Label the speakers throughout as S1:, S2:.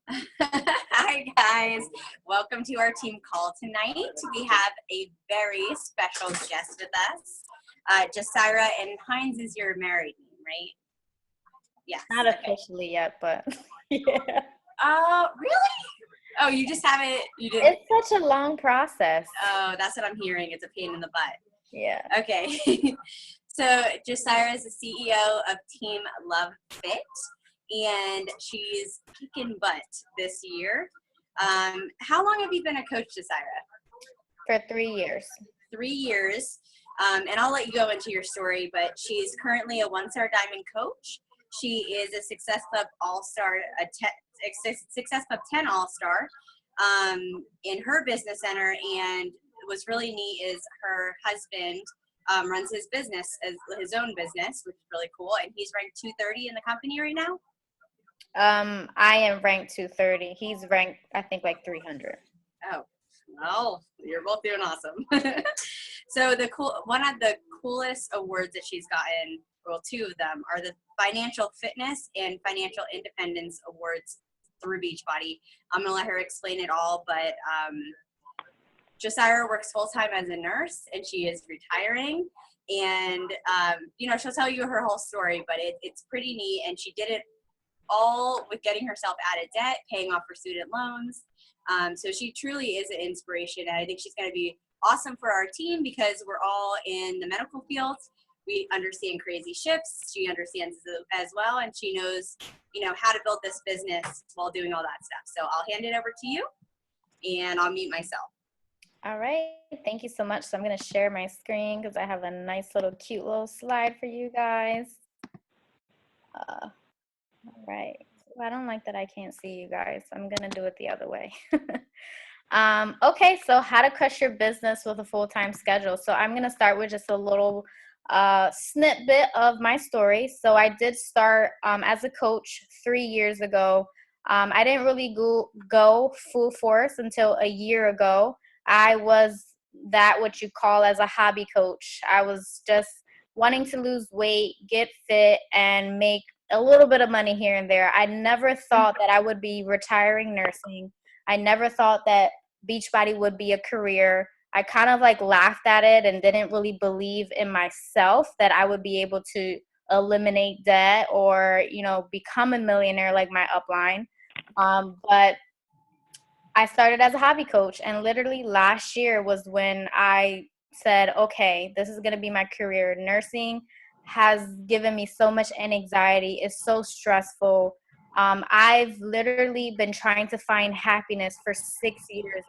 S1: Hi, guys. Welcome to our team call tonight. We have a very special guest with us. Jasyra, and Hines is your married name, right? Yes.
S2: Not
S1: Okay.
S2: officially yet, but yeah.
S1: Really? Oh, you just haven't, you didn't.
S2: It's such a long process.
S1: Oh, that's what I'm hearing. It's a pain in the butt.
S2: Yeah.
S1: Okay. So, Jasyra is the CEO of Team Love Fit, and she's kicking butt this year. How long have you been a coach, Jasyra?
S2: For 3 years.
S1: 3 years. And I'll let you go into your story, but she's currently a one-star diamond coach. She is a Success Club All-Star, Success Club 10 All-Star in her business center. And what's really neat is her husband runs his business as his own business, which is really cool. And he's ranked 230 in the company right now.
S2: I am ranked 230. He's ranked, I think, like 300.
S1: Oh, well, you're both doing awesome. So one of the coolest awards that she's gotten, well, two of them, are the Financial Fitness and Financial Independence Awards through Beachbody. I'm gonna let her explain it all, but Jasyra works full-time as a nurse, and she is retiring. And she'll tell you her whole story, but it's pretty neat. And she did it all with getting herself out of debt, paying off her student loans. So she truly is an inspiration, and I think she's going to be awesome for our team because we're all in the medical field. We understand crazy shifts. She understands as well, and she knows, how to build this business while doing all that stuff. So I'll hand it over to you, and I'll mute myself.
S2: All right. Thank you so much. So I'm going to share my screen because I have a nice cute little slide for you guys. All right. I don't like that I can't see you guys. I'm going to do it the other way. Okay, so how to crush your business with a full-time schedule. So I'm going to start with just a little snippet of my story. So I did start as a coach 3 years ago. I didn't really go full force until a year ago. I was what you call as a hobby coach. I was just wanting to lose weight, get fit, and make a little bit of money here and there. I never thought that I would be retiring nursing. I never thought that Beachbody would be a career. I kind of laughed at it and didn't really believe in myself that I would be able to eliminate debt or, become a millionaire like my upline. But I started as a hobby coach, and literally last year was when I said, okay, this is going to be my career. Nursing has given me so much anxiety. It's so stressful. I've literally been trying to find happiness for 6 years.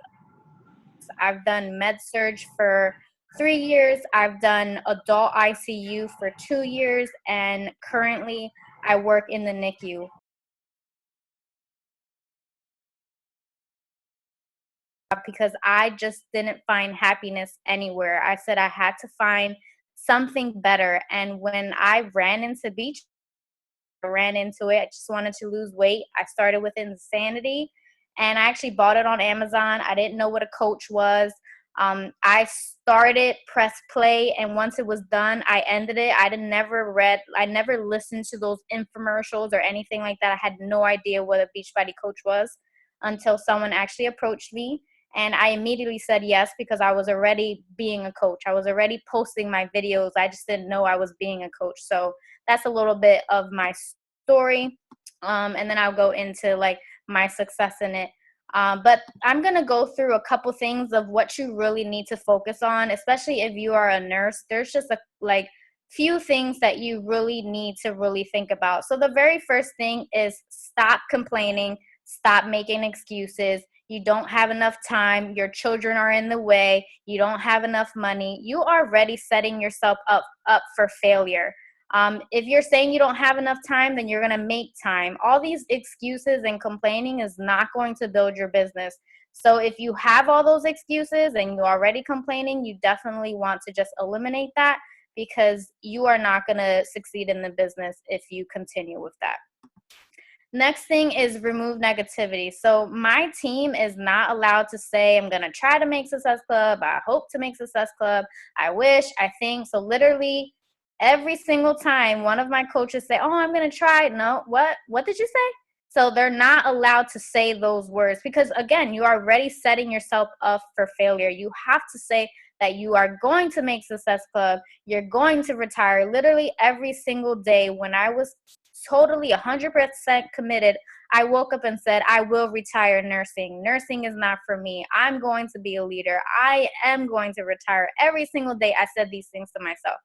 S2: I've done med surge for 3 years. I've done adult ICU for 2 years, and currently I work in the NICU. Because I just didn't find happiness anywhere. I said I had to find something better. And when I ran into beach, I ran into it. I just wanted to lose weight. I started with Insanity, and I actually bought it on Amazon. I didn't know what a coach was. I started, press play, and once it was done, I ended it. I never listened to those infomercials or anything like that. I had no idea what a Beachbody coach was until someone actually approached me. And I immediately said yes because I was already being a coach. I was already posting my videos. I just didn't know I was being a coach. So that's a little bit of my story. And then I'll go into my success in it. But I'm going to go through a couple things of what you really need to focus on, especially if you are a nurse. There's just few things that you really need to really think about. So the very first thing is stop complaining, stop making excuses. You don't have enough time. Your children are in the way. You don't have enough money. You are already setting yourself up for failure. If you're saying you don't have enough time, then you're going to make time. All these excuses and complaining is not going to build your business. So if you have all those excuses and you're already complaining, you definitely want to just eliminate that because you are not going to succeed in the business if you continue with that. Next thing is remove negativity. So my team is not allowed to say, I'm going to try to make Success Club. I hope to make Success Club. I wish, I think. So literally every single time one of my coaches say, oh, I'm going to try. No, what did you say? So they're not allowed to say those words because, again, you're already setting yourself up for failure. You have to say that you are going to make Success Club, you're going to retire. Literally every single day when I was totally 100% committed, I woke up and said, I will retire nursing. Nursing is not for me. I'm going to be a leader. I am going to retire. Every single day I said these things to myself.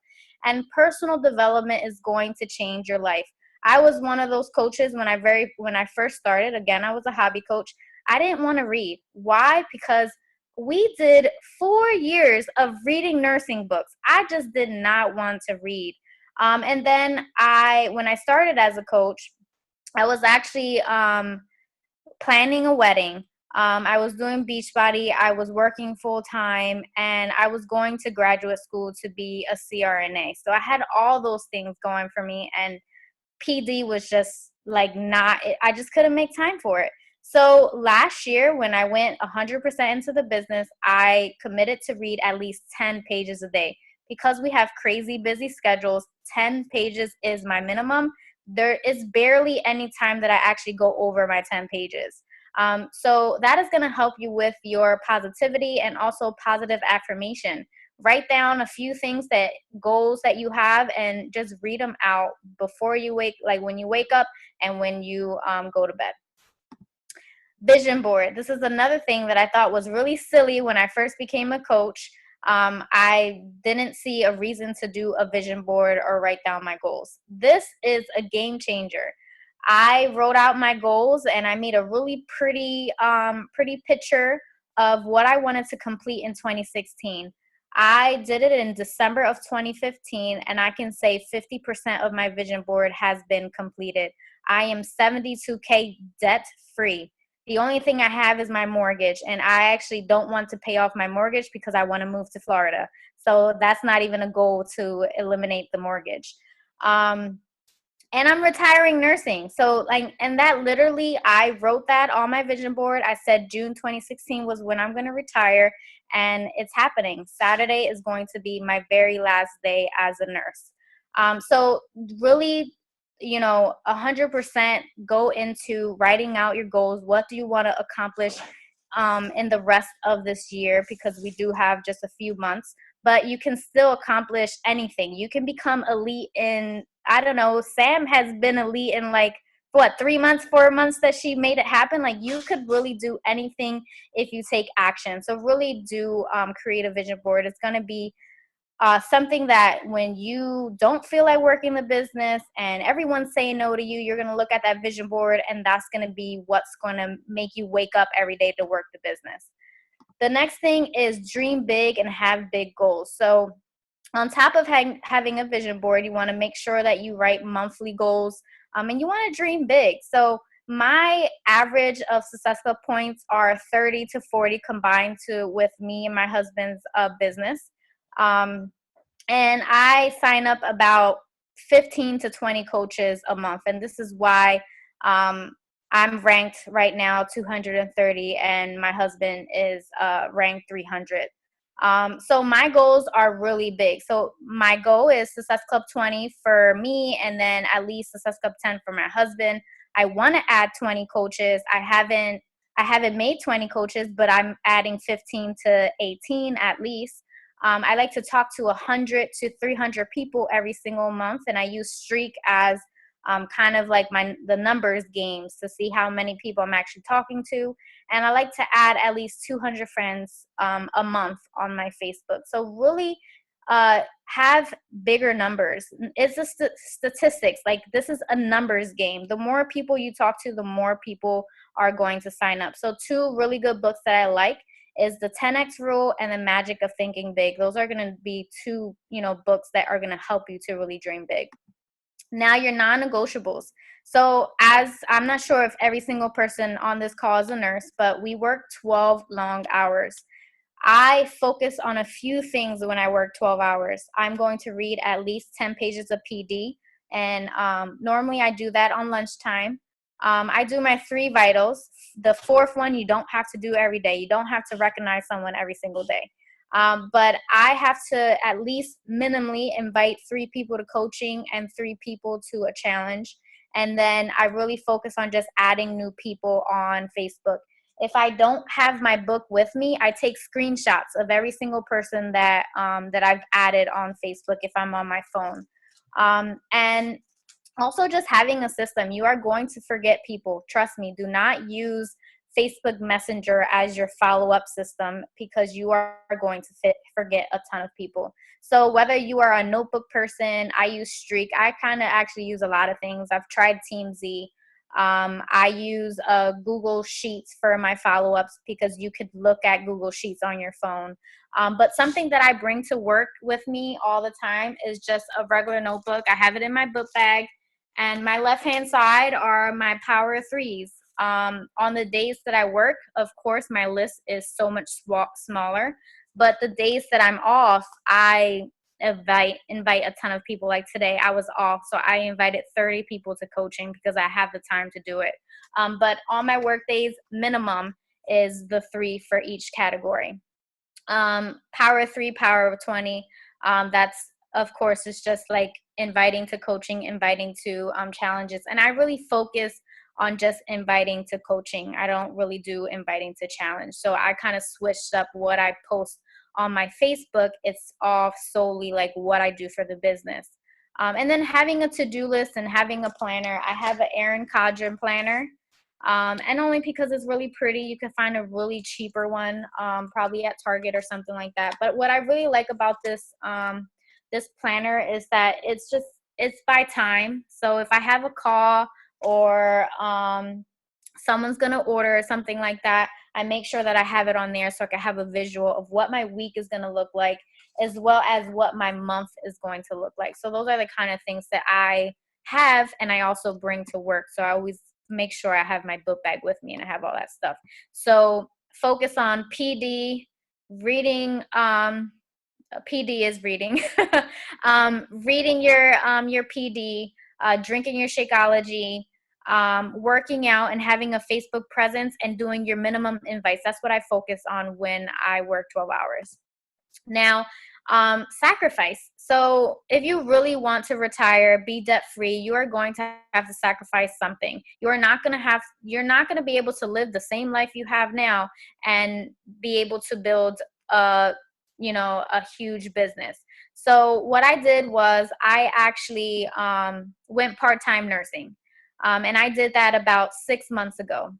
S2: And personal development is going to change your life. I was one of those coaches when I first started. Again, I was a hobby coach. I didn't want to read. Why? Because we did 4 years of reading nursing books. I just did not want to read. And then when I started as a coach, I was actually planning a wedding. I was doing Beachbody. I was working full time, and I was going to graduate school to be a CRNA. So I had all those things going for me, and PD was just like I just couldn't make time for it. So last year when I went 100% into the business, I committed to read at least 10 pages a day. Because we have crazy busy schedules, 10 pages is my minimum. There is barely any time that I actually go over my 10 pages. So that is going to help you with your positivity and also positive affirmation. Write down a few goals that you have, and just read them out before you when you wake up and when you go to bed. Vision board. This is another thing that I thought was really silly when I first became a coach. I didn't see a reason to do a vision board or write down my goals. This is a game changer. I wrote out my goals and I made a really pretty picture of what I wanted to complete in 2016. I did it in December of 2015, and I can say 50% of my vision board has been completed. I am 72K debt free. The only thing I have is my mortgage, and I actually don't want to pay off my mortgage because I want to move to Florida. So that's not even a goal to eliminate the mortgage. And I'm retiring nursing. So and that literally, I wrote that on my vision board. I said June 2016 was when I'm going to retire, and it's happening. Saturday is going to be my very last day as a nurse. So really, 100% go into writing out your goals. What do you want to accomplish in the rest of this year? Because we do have just a few months, but you can still accomplish anything. You can become elite in, I don't know, Sam has been elite in 3 months, 4 months that she made it happen. You could really do anything if you take action. So really do create a vision board. It's going to be something that when you don't feel like working the business and everyone's saying no to you, you're going to look at that vision board, and that's going to be what's going to make you wake up every day to work the business. The next thing is dream big and have big goals. So on top of having a vision board, you want to make sure that you write monthly goals, and you want to dream big. So my average of Success Club points are 30 to 40 combined with me and my husband's business. And I sign up about 15 to 20 coaches a month. And this is why I'm ranked right now 230, and my husband is ranked 300. So my goals are really big. So my goal is Success Club 20 for me, and then at least Success Club 10 for my husband. I want to add 20 coaches. I haven't made 20 coaches, but I'm adding 15 to 18 at least. I like to talk to 100 to 300 people every single month, and I use Streak as kind of like the numbers games to see how many people I'm actually talking to. And I like to add at least 200 friends a month on my Facebook. So really have bigger numbers. It's the statistics. This is a numbers game. The more people you talk to, the more people are going to sign up. So 2 really good books that I like is the 10X Rule and the Magic of Thinking Big. Those are going to be 2, books that are going to help you to really dream big. Now your non-negotiables. So I'm not sure if every single person on this call is a nurse, but we work 12 long hours. I focus on a few things when I work 12 hours. I'm going to read at least 10 pages of PD, and normally I do that on lunchtime. I do my 3 vitals. The 4th one you don't have to do every day. You don't have to recognize someone every single day. But I have to at least minimally invite 3 people to coaching and 3 people to a challenge. And then I really focus on just adding new people on Facebook. If I don't have my book with me, I take screenshots of every single person that I've added on Facebook if I'm on my phone. And also just having a system. You are going to forget people. Trust me. Do not use Facebook Messenger as your follow-up system, because you are going to forget a ton of people. So whether you are a notebook person, I use Streak. I kind of actually use a lot of things. I've tried TeamZ. I use Google Sheets for my follow-ups, because you could look at Google Sheets on your phone. But something that I bring to work with me all the time is just a regular notebook. I have it in my book bag, and my left-hand side are my power threes. On the days that I work, of course, my list is so much smaller. But the days that I'm off, I invite a ton of people. Like today, I was off, so I invited 30 people to coaching because I have the time to do it. But on my work days, minimum is the 3 for each category. Power 3, power of 20. That's, of course, it's just like inviting to coaching, inviting to challenges. And I really focus on just inviting to coaching. I don't really do inviting to challenge. So I kind of switched up what I post on my Facebook. It's all solely like what I do for the business. And then having a to-do list and having a planner. I have an Erin Condren planner. And only because it's really pretty. You can find a really cheaper one, probably at Target or something like that. But what I really like about this planner is that it's by time. So if I have a call or someone's gonna order something like that, I make sure that I have it on there so I can have a visual of what my week is gonna look like, as well as what my month is going to look like. So those are the kind of things that I have, and I also bring to work. So I always make sure I have my book bag with me and I have all that stuff. So focus on PD, reading. PD is reading. Reading your PD, drinking your Shakeology, working out and having a Facebook presence, and doing your minimum invites. That's what I focus on when I work 12 hours. Now, sacrifice. So if you really want to retire, be debt free, you are going to have to sacrifice something. You're not going to be able to live the same life you have now and be able to build a huge business. So what I did was I actually went part-time nursing. And I did that about 6 months ago.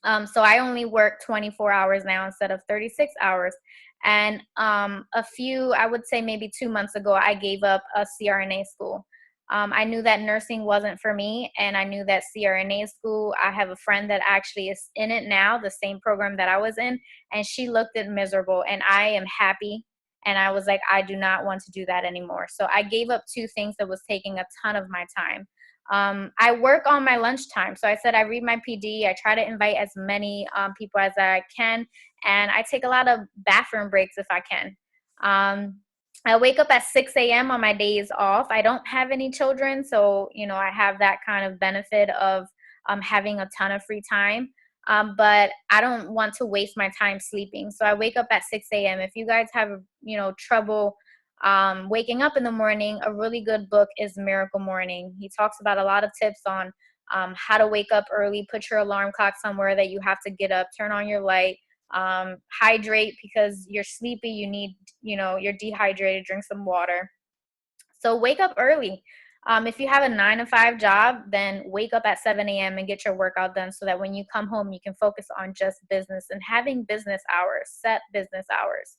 S2: So I only work 24 hours now instead of 36 hours. And I would say maybe 2 months ago, I gave up a CRNA school. I knew that nursing wasn't for me, and I knew that CRNA school, I have a friend that actually is in it now, the same program that I was in, and she looked at miserable, and I am happy. And I was like, I do not want to do that anymore. So I gave up 2 things that was taking a ton of my time. I work on my lunchtime. So I said I read my PD. I try to invite as many people as I can. And I take a lot of bathroom breaks if I can. I wake up at 6 a.m. on my days off. I don't have any children. So, I have that kind of benefit of having a ton of free time. But I don't want to waste my time sleeping. So I wake up at 6 a.m. If you guys have, trouble waking up in the morning, a really good book is Miracle Morning. He talks about a lot of tips on how to wake up early, put your alarm clock somewhere that you have to get up, turn on your light, hydrate because you're sleepy, you need, you're dehydrated, drink some water. So wake up early. If you have a 9 to 5 job, then wake up at 7 a.m. and get your workout done so that when you come home, you can focus on just business and having business hours, set business hours.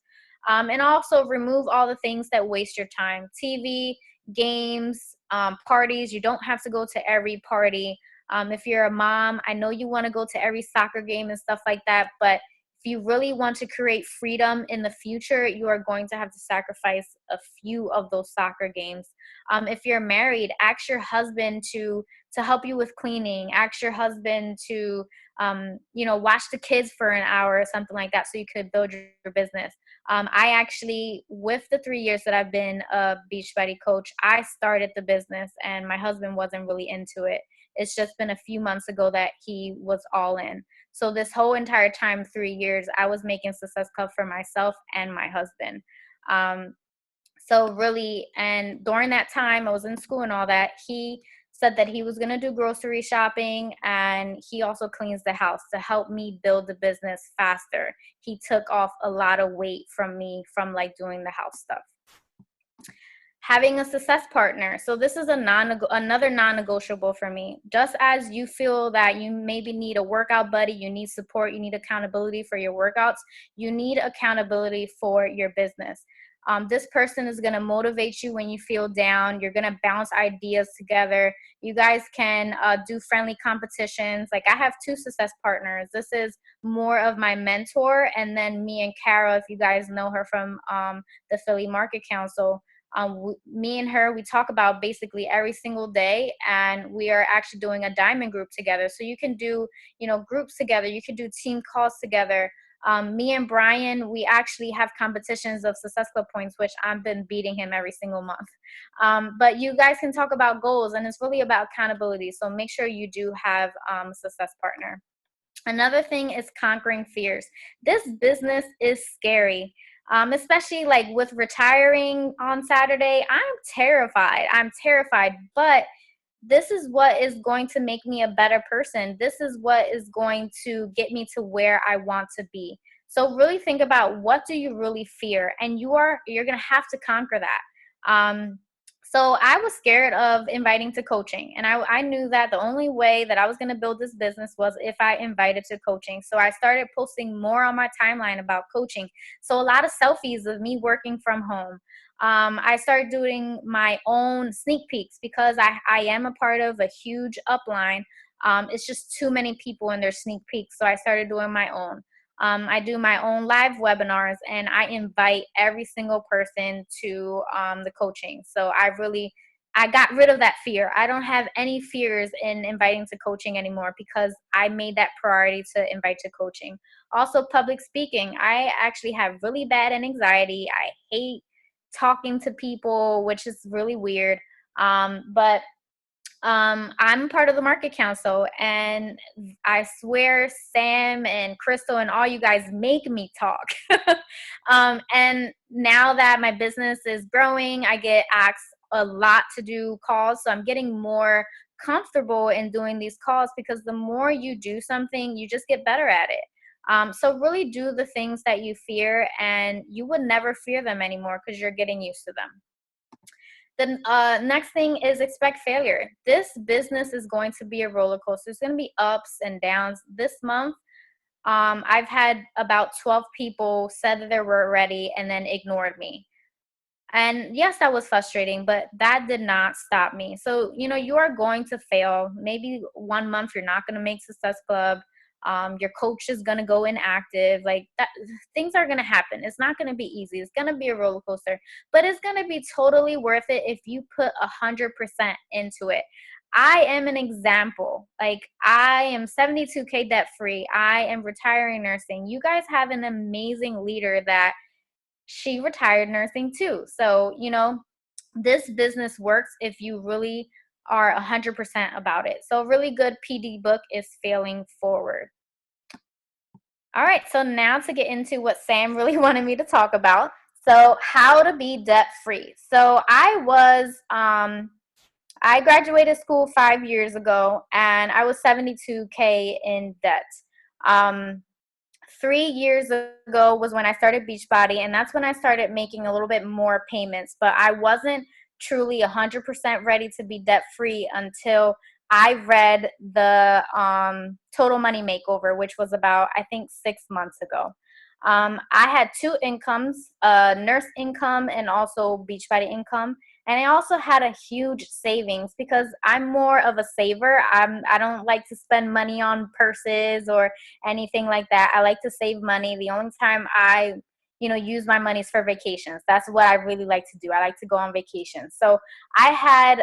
S2: And also remove all the things that waste your time. TV, games, parties. You don't have to go to every party. If you're a mom, I know you want to go to every soccer game and stuff like that, but if you really want to create freedom in the future, you are going to have to sacrifice a few of those soccer games. If you're married, ask your husband to help you with cleaning. Ask your husband to watch the kids for an hour or something like that so you could build your business. I actually, with the 3 years that I've been a Beachbody coach, I started the business and my husband wasn't really into it. It's just been a few months ago that he was all in. So this whole entire time, 3 years, I was making Success Club for myself and my husband. So really, and during that time, I was in school and all that. He said that he was going to do grocery shopping, and he also cleans the house to help me build the business faster. He took off a lot of weight from me from like doing the house stuff. Having a success partner. So this is another non-negotiable for me. Just as you feel that you maybe need a workout buddy, you need support, you need accountability for your workouts, you need accountability for your business. This person is going to motivate you when you feel down. You're going to bounce ideas together. You guys can do friendly competitions. Like, I have 2 success partners. This is more of my mentor, and then me and Kara, if you guys know her from the Philly Market Council. Me and her, we talk about basically every single day, and we are actually doing a diamond group together. So you can do, groups together. You can do team calls together. Me and Brian, we actually have competitions of Success Club points, which I've been beating him every single month. But you guys can talk about goals, and it's really about accountability. So make sure you do have a success partner. Another thing is conquering fears. This business is scary. Especially like with retiring on Saturday, I'm terrified, but this is what is going to make me a better person. This is what is going to get me to where I want to be. So really think about, what do you really fear? And you're going to have to conquer that. So I was scared of inviting to coaching, and I knew that the only way that I was going to build this business was if I invited to coaching. So I started posting more on my timeline about coaching. So a lot of selfies of me working from home. I started doing my own sneak peeks because I am a part of a huge upline. It's just too many people in their sneak peeks. So I started doing my own. I do my own live webinars, and I invite every single person to the coaching. So I got rid of that fear. I don't have any fears in inviting to coaching anymore because I made that priority to invite to coaching. Also, public speaking. I actually have really bad anxiety. I hate talking to people, which is really weird. But I'm part of the market council, and I swear Sam and Crystal and all you guys make me talk. And now that my business is growing, I get asked a lot to do calls. So I'm getting more comfortable in doing these calls, because the more you do something, you just get better at it. So really do the things that you fear, and you would never fear them anymore because you're getting used to them. The next thing is expect failure. This business is going to be a roller coaster. It's going to be ups and downs. This month, I've had about 12 people said that they were ready and then ignored me. And yes, that was frustrating, but that did not stop me. So, you are going to fail. Maybe 1 month you're not going to make Success Club. Your coach is going to go inactive. Like that, things are going to happen. It's not going to be easy. It's going to be a roller coaster, but it's going to be totally worth it if you put 100% into it. I am an example. Like, I am 72K debt free. I am retiring nursing. You guys have an amazing leader that she retired nursing too. So, this business works if you really are 100% about it. So a really good PD book is Failing Forward. All right, so now to get into what Sam really wanted me to talk about. So how to be debt free. So I graduated school 5 years ago, and I was 72K in debt. 3 years ago was when I started Beachbody, and that's when I started making a little bit more payments, but I wasn't truly 100% ready to be debt free until I read the Total Money Makeover, which was about, I think, 6 months ago. I had 2 incomes, nurse income and also Beachbody income. And I also had a huge savings because I'm more of a saver. I don't like to spend money on purses or anything like that. I like to save money. The only time I use my money is for vacations. That's what I really like to do. I like to go on vacation. So I had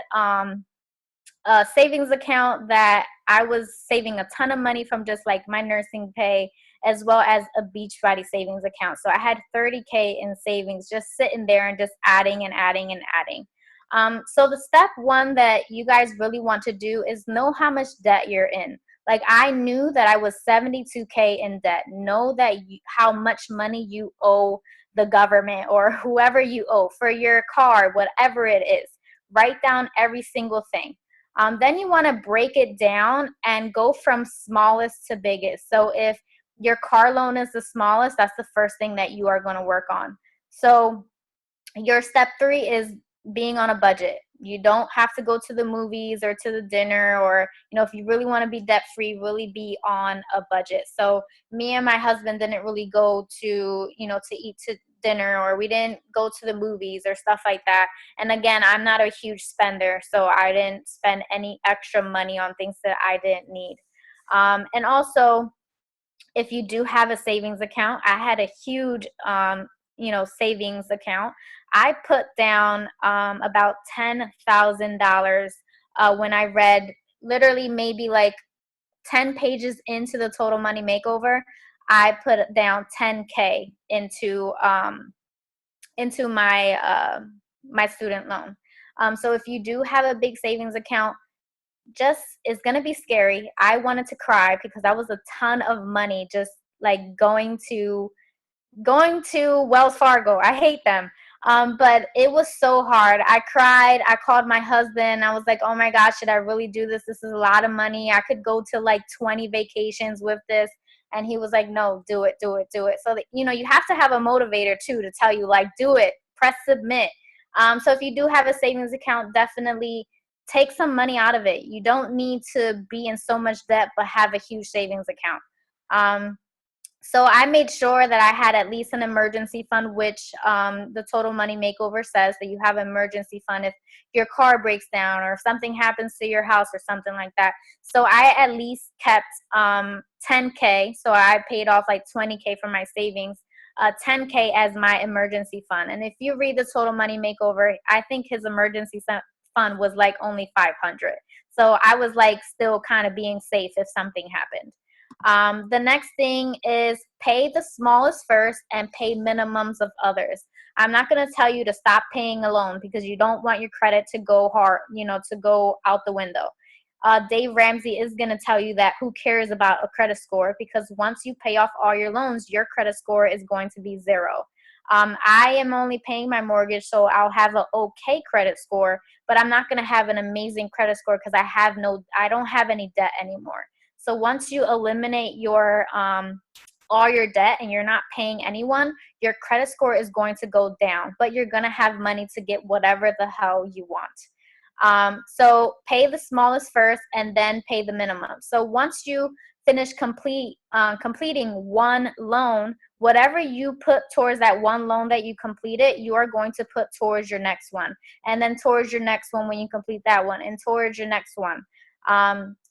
S2: a savings account that I was saving a ton of money from, just like my nursing pay, as well as a Beachbody savings account. So I had 30K in savings just sitting there and just adding and adding and adding. So the step one that you guys really want to do is know how much debt you're in. Like, I knew that I was 72K in debt. Know that how much money you owe the government or whoever you owe for your car, whatever it is. Write down every single thing. Then you want to break it down and go from smallest to biggest. So if your car loan is the smallest, that's the first thing that you are going to work on. So your step 3 is being on a budget. You don't have to go to the movies or to the dinner, or, if you really want to be debt free, really be on a budget. So me and my husband didn't really go to, to eat to dinner, or we didn't go to the movies or stuff like that. And again, I'm not a huge spender, so I didn't spend any extra money on things that I didn't need. And also, if you do have a savings account, I had a huge, savings account. I put down about $10,000 when I read literally maybe like 10 pages into the Total Money Makeover. I put down 10K into my student loan. So if you do have a big savings account, it's going to be scary. I wanted to cry because that was a ton of money just like going to Wells Fargo. I hate them. But it was so hard. I cried. I called my husband. I was like, oh my gosh, should I really do this? This is a lot of money. I could go to like 20 vacations with this. And he was like, no, do it, do it, do it. So that, you have to have a motivator too to tell you, like, do it, press submit. So if you do have a savings account, definitely take some money out of it. You don't need to be in so much debt, but have a huge savings account. So I made sure that I had at least an emergency fund, which the Total Money Makeover says that you have an emergency fund if your car breaks down or if something happens to your house or something like that. So I at least kept 10K. So I paid off like 20K from my savings, 10K as my emergency fund. And if you read the Total Money Makeover, I think his emergency fund was like only 500. So I was like still kind of being safe if something happened. The next thing is pay the smallest first and pay minimums of others. I'm not going to tell you to stop paying a loan because you don't want your credit to go hard, to go out the window. Dave Ramsey is going to tell you that who cares about a credit score, because once you pay off all your loans, your credit score is going to be 0. I am only paying my mortgage, so I'll have an okay credit score, but I'm not going to have an amazing credit score because I don't have any debt anymore. So once you eliminate your all your debt and you're not paying anyone, your credit score is going to go down, but you're going to have money to get whatever the hell you want. So pay the smallest first and then pay the minimum. So once you finish completing one loan, whatever you put towards that one loan that you completed, you are going to put towards your next one, and then towards your next one when you complete that one, and towards your next one.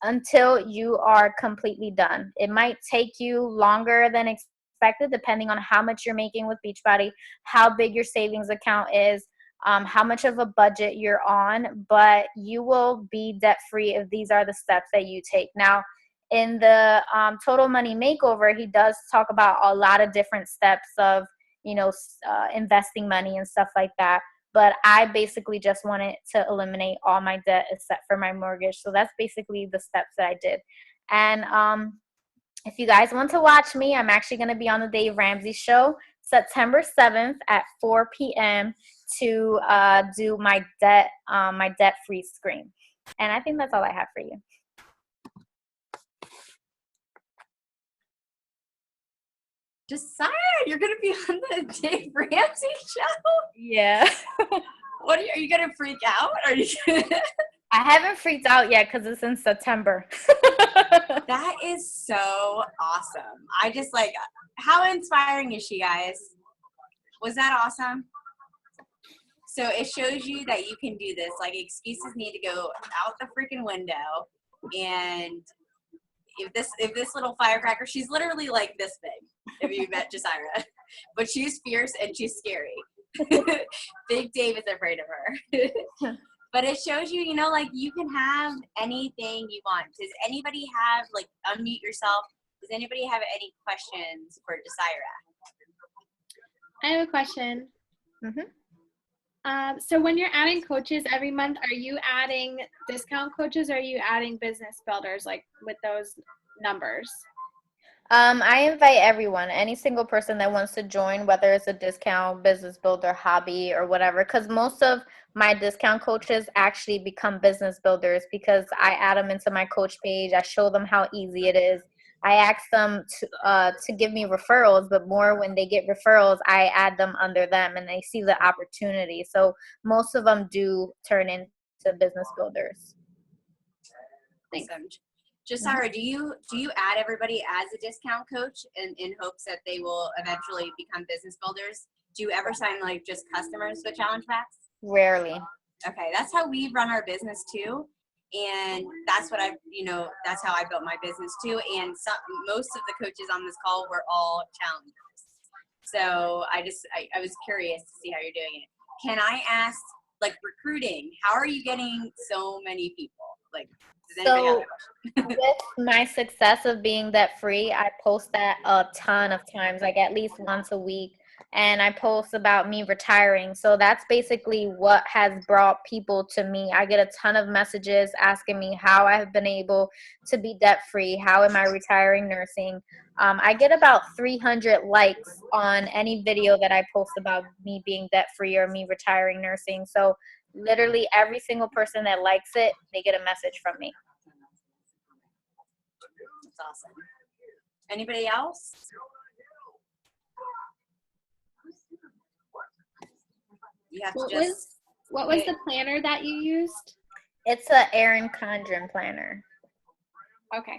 S2: Until you are completely done. It might take you longer than expected depending on how much you're making with Beachbody, how big your savings account is, how much of a budget you're on, but you will be debt free if these are the steps that you take. Now, in the Total Money Makeover, he does talk about a lot of different steps of, investing money and stuff like that. But I basically just wanted to eliminate all my debt except for my mortgage. So that's basically the steps that I did. And if you guys want to watch me, I'm actually going to be on the Dave Ramsey Show September 7th at 4 p.m. to do my debt-free screen. And I think that's all I have for you.
S1: Jasyra, you're gonna be on the Dave Ramsey show?
S2: Yeah.
S1: What are you gonna freak out? Are you gonna...
S2: I haven't freaked out yet because it's in September.
S1: That is so awesome. I just how inspiring is she, guys? Was that awesome? So it shows you that you can do this. Like, excuses need to go out the freaking window. And if this little firecracker, she's literally like this big, if you met Jasyra, but she's fierce and she's scary. Big Dave is afraid of her. But it shows you, you can have anything you want. Does anybody have, unmute yourself. Does anybody have any questions for Jasyra?
S3: I have a question.
S2: Mm-hmm.
S3: So when you're adding coaches every month, are you adding discount coaches or are you adding business builders, with those numbers?
S2: I invite everyone, any single person that wants to join, whether it's a discount, business builder, hobby, or whatever. Because most of my discount coaches actually become business builders because I add them into my coach page. I show them how easy it is. I ask them to give me referrals, but more when they get referrals, I add them under them and they see the opportunity. So most of them do turn into business builders.
S1: Awesome. Jasyra, do you add everybody as a discount coach in hopes that they will eventually become business builders? Do you ever sign like just customers with challenge packs?
S2: Rarely.
S1: Okay, that's how we run our business too, and that's what that's how I built my business too. And most of the coaches on this call were all challengers. So I was curious to see how you're doing it. Can I ask, like, recruiting? How are you getting so many people? Like, does anybody have a question?
S2: With my success of being debt free, I post that a ton of times, like at least once a week. And I post about me retiring. So that's basically what has brought people to me. I get a ton of messages asking me how I have been able to be debt free. How am I retiring nursing? I get about 300 likes on any video that I post about me being debt free or me retiring nursing. So literally every single person that likes it, they get a message from me.
S1: That's awesome. Anybody else? You have to
S3: What was the planner that you used?
S2: It's a Erin Condren planner.
S3: Okay.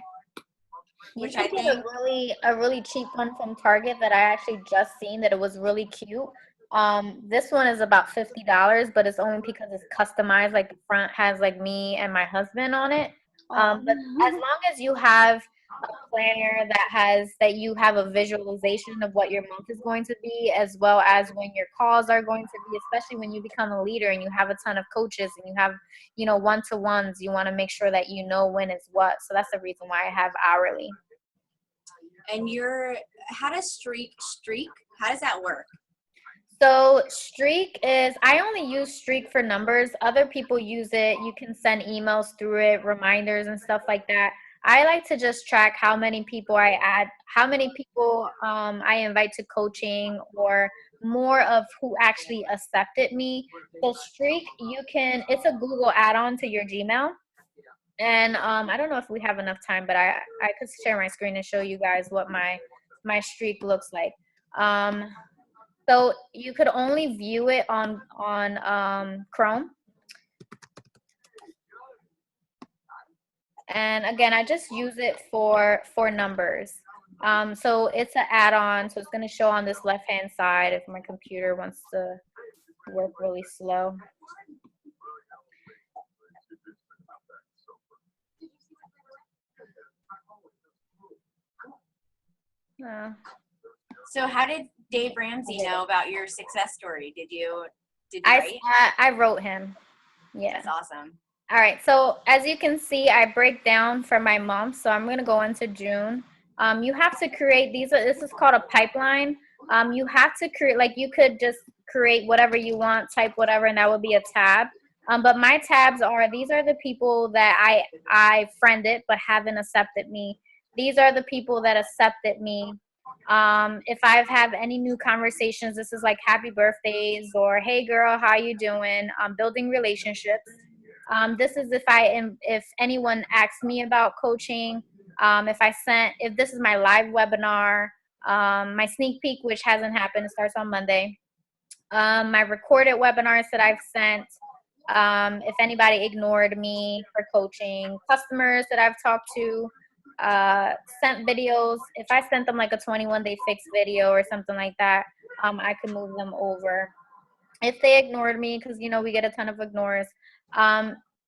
S2: Which I think a really cheap one from Target that I actually just seen that it was really cute. This one is about $50, but it's only because it's customized. Like the front has like me and my husband on it. But as long as you have a planner that you have a visualization of what your month is going to be, as well as when your calls are going to be, especially when you become a leader and you have a ton of coaches and you have, one-to-ones, you want to make sure that you know when it's what. So that's the reason why I have hourly.
S1: And how does Streak? How does that work?
S2: So Streak I only use Streak for numbers. Other people use it. You can send emails through it, reminders and stuff like that. I like to just track how many people I add, how many people I invite to coaching, or more of who actually accepted me. So Streak, it's a Google add-on to your Gmail. And I don't know if we have enough time, but I could share my screen and show you guys what my Streak looks like. So you could only view it on Chrome. And again, I just use it for numbers. So it's an add-on, so it's going to show on this left-hand side if my computer wants to work really slow.
S1: So how did Dave Ramsey know about your success story? Did you write?
S2: I wrote him. Yeah.
S1: That's awesome.
S2: All right. So as you can see, I break down for my month. So I'm going to go into June. You have to create this is called a pipeline. You have to create, like, you could just create whatever you want, type whatever, and that would be a tab. But my tabs these are the people that I friended but haven't accepted me. These are the people that accepted me. If I've have any new conversations, this is like happy birthdays or hey girl, how you doing? Building relationships. This is if anyone asks me about coaching. If this is my live webinar, my sneak peek, which hasn't happened, it starts on Monday. My recorded webinars that I've sent. If anybody ignored me for coaching, customers that I've talked to, sent videos. If I sent them like a 21-day fix video or something like that, I could move them over. If they ignored me, because we get a ton of ignores.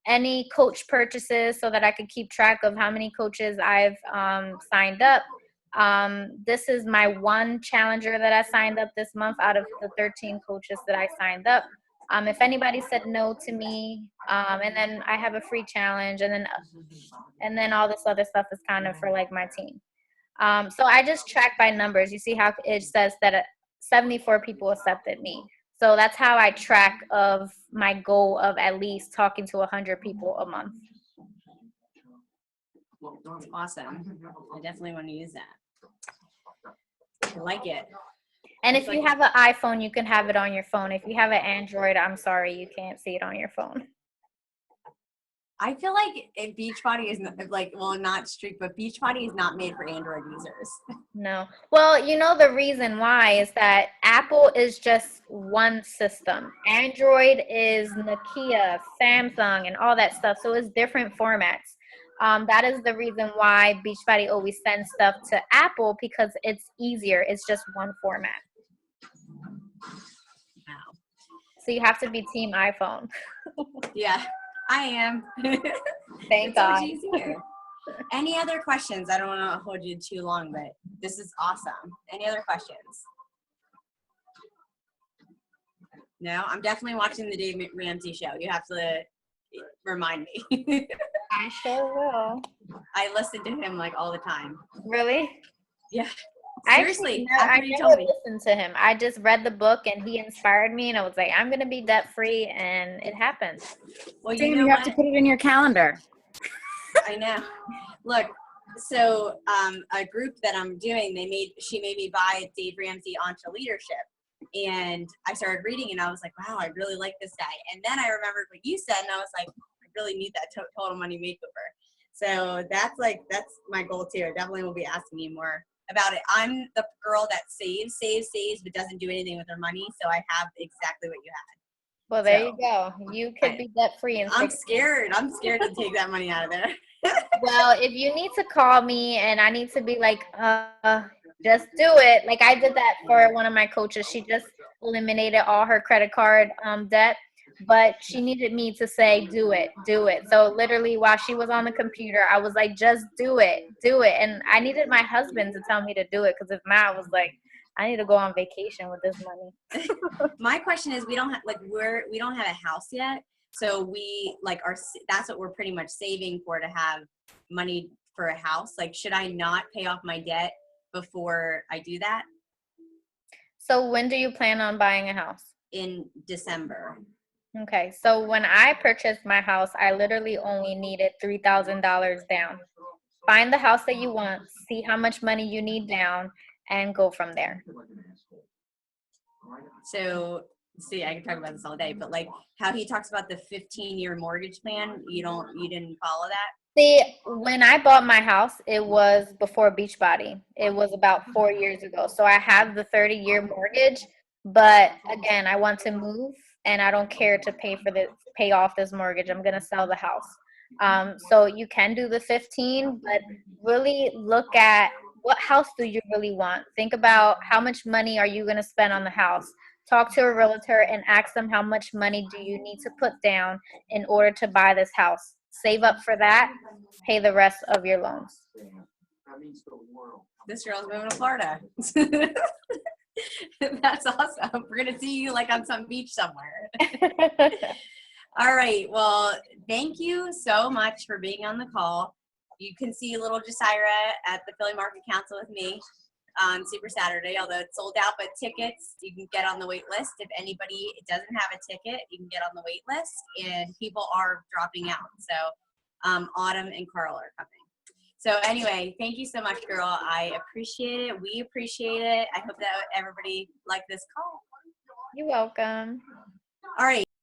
S2: Any coach purchases so that I could keep track of how many coaches I've signed up. This is my one challenger that I signed up this month out of the 13 coaches that I signed up. If anybody said no to me, and then I have a free challenge, and then all this other stuff is kind of for like my team. So I just track by numbers. You see how it says that 74 people accepted me. So that's how I track of my goal of at least talking to 100 people a month.
S1: That's awesome. I definitely want to use that. I like it.
S2: And
S1: It's
S2: if you
S1: like-
S2: have an iPhone, you can have it on your phone. If you have an Android, I'm sorry, you can't see it on your phone.
S1: I feel like Beachbody is not Streak, but Beachbody is not made for Android users.
S2: No. Well, you know the reason why is that Apple is just one system. Android is Nokia, Samsung, and all that stuff. So it's different formats. That is the reason why Beachbody always sends stuff to Apple because it's easier. It's just one format.
S1: Wow.
S2: So you have to be team iPhone.
S1: Yeah, I am.
S2: Thank
S1: It's so much
S2: God.
S1: easier. Any other questions? I don't want to hold you too long, but this is awesome. Any other questions? No, I'm definitely watching the Dave Ramsey show. You have to remind me.
S2: I sure will.
S1: I listen to him like all the time.
S2: Really?
S1: Yeah.
S2: I
S1: Seriously,
S2: I
S1: after you
S2: never
S1: told me.
S2: listened to him. I just read the book and he inspired me, and I was like, I'm gonna be debt free, and it happened.
S1: Well,
S4: Sam,
S1: you know
S4: you have
S1: what?
S4: to put it in your calendar.
S1: I know. Look, so a group that I'm doing, she made me buy Dave Ramsey Onto Leadership. And I started reading and I was like, wow, I really like this guy. And then I remembered what you said and I was like, I really need that total money makeover. So that's my goal too. I definitely will be asking you more about it. I'm the girl that saves, but doesn't do anything with her money. So I have exactly what you had.
S2: Well, there you go. You could be debt free in
S1: I'm
S2: 6
S1: scared. I'm scared to take that money out of there.
S2: Well, if you need to call me and I need to be like, just do it. Like I did that for one of my coaches. She just eliminated all her credit card debt, but she needed me to say, do it. So literally while she was on the computer, I was like, just do it. And I needed my husband to tell me to do it because if not, I was like, I need to go on vacation with this money.
S1: My question is, we don't have a house yet. So that's what we're pretty much saving for, to have money for a house. Like, should I not pay off my debt before I do that?
S2: So when do you plan on buying a house?
S1: In December.
S2: Okay, so when I purchased my house, I literally only needed $3,000 down. Find the house that you want, see how much money you need down, and go from there.
S1: So, see, I can talk about this all day, but like how he talks about the 15-year mortgage plan, you didn't follow that?
S2: See, when I bought my house, it was before Beachbody. It was about 4 years ago. So I have the 30-year mortgage, but again, I want to move and I don't care to pay off this mortgage. I'm gonna sell the house. So you can do the 15, but really look at what house do you really want. Think about how much money are you gonna spend on the house. Talk to a realtor and ask them how much money do you need to put down in order to buy this house. Save up for that, pay the rest of your loans.
S1: This girl's moving to Florida. That's awesome. We're going to see you like on some beach somewhere. All right. Well, thank you so much for being on the call. You can see little Jasyra at the Philly Market Council with me on Super Saturday, although it's sold out, but tickets you can get on the wait list. If anybody doesn't have a ticket, you can get on the wait list, and people are dropping out. So Autumn and Carl are coming. So anyway, thank you so much, girl. I appreciate it. We appreciate it. I hope that everybody liked this call.
S2: You're welcome.
S1: All right.